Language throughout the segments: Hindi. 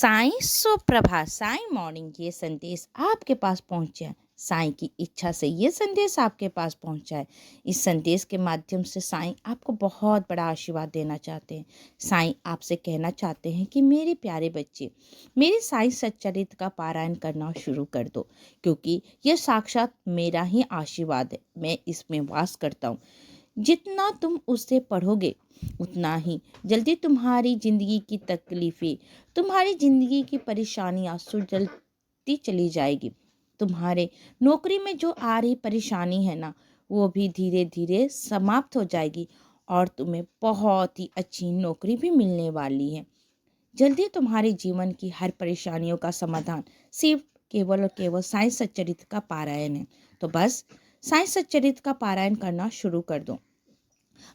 साईं सुप्रभात। साईं मॉर्निंग ये संदेश आपके पास पहुंचा है। साईं की इच्छा से ये संदेश आपके पास पहुंचा है। इस संदेश के माध्यम से साईं आपको बहुत बड़ा आशीर्वाद देना चाहते हैं। साईं आपसे कहना चाहते हैं कि मेरे प्यारे बच्चे, मेरे साईं सच्चरित्र का पारायण करना शुरू कर दो, क्योंकि यह साक्षात मेरा ही आशीर्वाद है। मैं इसमें वास करता हूँ। जितना तुम उससे पढ़ोगे उतना ही जल्दी तुम्हारी जिंदगी की तकलीफें, तुम्हारी जिंदगी की परेशानियां सुलझती चली जाएगी। तुम्हारे नौकरी में जो आ रही परेशानी है ना, वो भी धीरे धीरे समाप्त हो जाएगी और तुम्हें बहुत ही अच्छी नौकरी भी मिलने वाली है। जल्दी तुम्हारे जीवन की हर परेशानियों का समाधान सिर्फ केवल और केवल साईं सच्चरित्र का पारायण है। तो बस साईं सच्चरित्र का पारायण करना शुरू कर दो।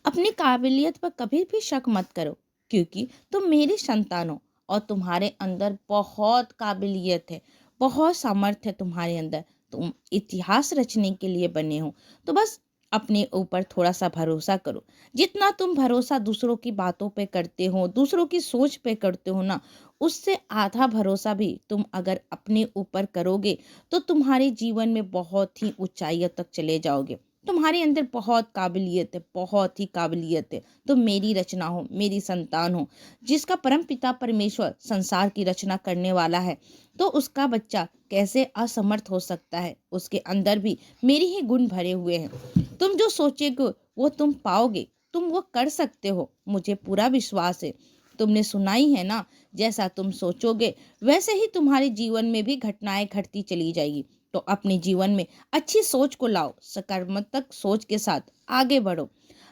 अपनी काबिलियत पर कभी भी शक मत करो, क्योंकि तुम मेरी संतान हो और तुम्हारे अंदर बहुत काबिलियत है, बहुत सामर्थ्य है तुम्हारे अंदर। तुम इतिहास रचने के लिए बने हो। तो बस अपने ऊपर थोड़ा सा भरोसा करो। जितना तुम भरोसा दूसरों की बातों पे करते हो, दूसरों की सोच पे करते हो ना, उससे आधा भरोसा भी तुम अगर अपने ऊपर करोगे तो तुम्हारे जीवन में बहुत ही ऊंचाइयों तक चले जाओगे। तुम्हारे अंदर बहुत काबिलियत है, बहुत ही काबिलियत है। तुम मेरी रचना हो, मेरी संतान हो। जिसका परम पिता परमेश्वर संसार की रचना करने वाला है, तो उसका बच्चा कैसे असमर्थ हो सकता है। उसके अंदर भी मेरे ही गुण भरे हुए हैं। तुम जो सोचोगे वो तुम पाओगे, तुम वो कर सकते हो, मुझे पूरा विश्वास है। तुमने सुना ही है ना, जैसा तुम सोचोगे वैसे ही तुम्हारे जीवन में भी घटनाएं घटती चली जाएगी। तो अपने जीवन में अच्छी सोच को लाओ, सकारात्मक सोच के साथ आगे बढ़ो।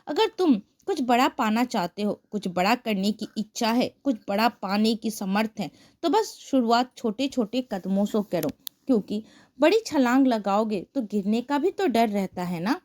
अगर तुम कुछ बड़ा पाना चाहते हो, कुछ बड़ा करने की इच्छा है, कुछ बड़ा पाने की समर्थ है, तो बस शुरुआत छोटे छोटे कदमों से करो, क्योंकि बड़ी छलांग लगाओगे तो गिरने का भी तो डर रहता है ना।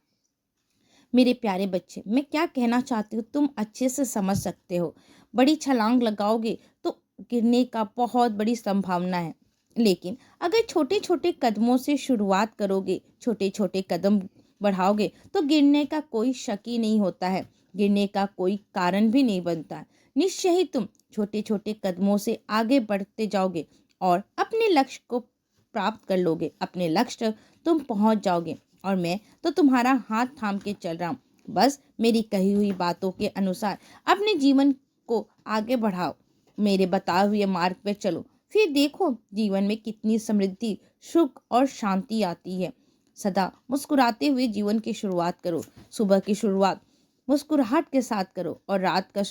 मेरे प्यारे बच्चे, मैं क्या कहना चाहती हूँ तुम अच्छे से समझ सकते हो। बड़ी छलांग लगाओगे तो गिरने का बहुत बड़ी संभावना है, लेकिन अगर छोटे छोटे कदमों से शुरुआत करोगे, छोटे छोटे कदम बढ़ाओगे, तो गिरने का कोई शक ही नहीं होता है, गिरने का कोई कारण भी नहीं बनता है। निश्चय ही तुम छोटे छोटे कदमों से आगे बढ़ते जाओगे और अपने लक्ष्य को प्राप्त कर लोगे। अपने लक्ष्य तक तुम पहुंच जाओगे और मैं तो तुम्हारा हाथ थाम के चल रहा हूँ। बस मेरी कही हुई बातों के अनुसार अपने जीवन को आगे बढ़ाओ, मेरे बताए हुए मार्ग पे चलो, फिर देखो जीवन में कितनी समृद्धि, सुख और शांति आती है। सदा मुस्कुराते हुए जीवन की शुरुआत करो। सुबह की शुरुआत मुस्कुराहट के साथ करो और रात का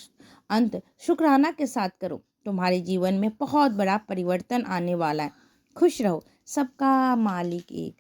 अंत शुक्राना के साथ करो। तुम्हारे जीवन में बहुत बड़ा परिवर्तन आने वाला है। खुश रहो। सबका मालिक एक है।